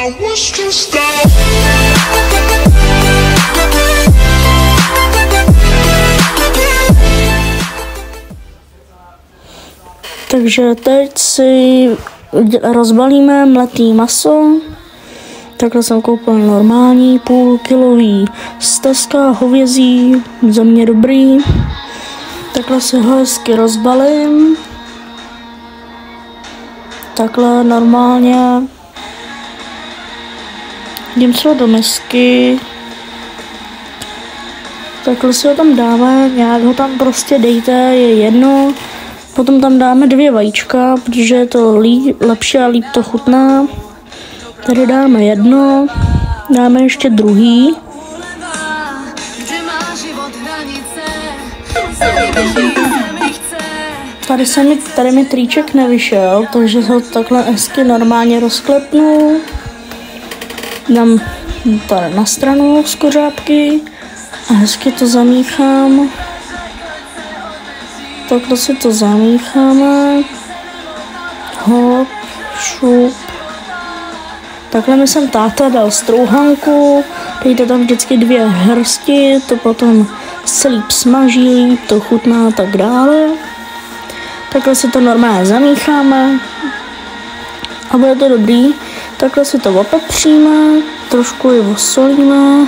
Takže teď si rozbalíme mletý maso. Takhle jsem koupil normální půlkilový stezka hovězí, za mě dobrý. Takhle si ho hezky rozbalím. Takhle normálně. Dím si ho do misky. Takhle si ho tam dáme, nějak ho tam prostě dejte, je jedno. Potom tam dáme 2 vajíčka, protože je to lepší a líp to chutná. Tady dáme jedno, dáme ještě druhý. Tady mi triček nevyšel, takže ho takhle hezky normálně rozklepnu. Dám tady na stranu z kořápky a hezky to zamíchám. Takhle si to zamícháme. Hop, šup. Takhle mi jsem táta dal strouhanku. Dejte tam vždycky 2 hrsti, to potom se líp smaží, to chutná a tak dále. Takhle si to normálně zamícháme. A bude to dobrý. Takhle si to opepříme, trošku ji osolíme.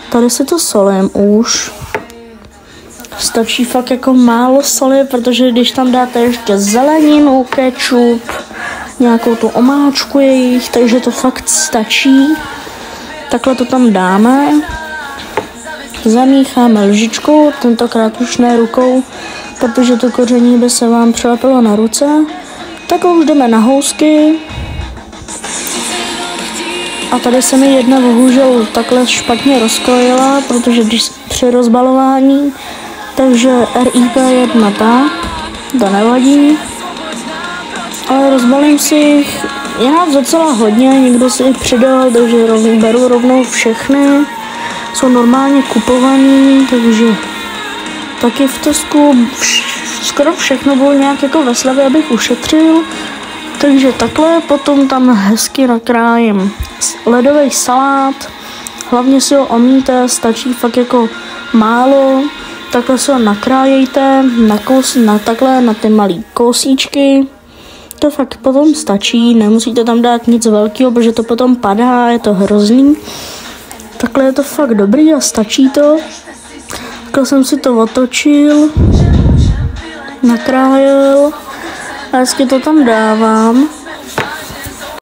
Tady si to solím už. Stačí fakt jako málo soli, protože když tam dáte ještě zeleninu, kečup, nějakou tu omáčku jejich, takže to fakt stačí. Takhle to tam dáme. Zamícháme lžičkou, tentokrát už ne rukou, protože to koření by se vám přilepilo na ruce. Takhle už jdeme na housky. A tady se mi jedna bohužel takhle špatně rozkrojila, protože když při rozbalování, takže RIP1 to nevadí. Ale rozbalím si jich, je nás docela hodně, někdo si jich přidal, takže beru rovnou všechny. Jsou normálně kupovaný, takže taky v Tesku skoro všechno bylo nějak jako ve slevě, abych ušetřil. Takže takhle potom tam hezky nakrájím ledový salát. Hlavně si ho omíte, stačí fakt jako málo. Takhle si ho nakrájejte takhle na ty malý kousíčky. To fakt potom stačí, nemusíte tam dát nic velkého, protože to potom padá, je to hrozný. Takhle je to fakt dobrý a stačí to. Takhle jsem si to otočil, nakrájel a hezky to tam dávám.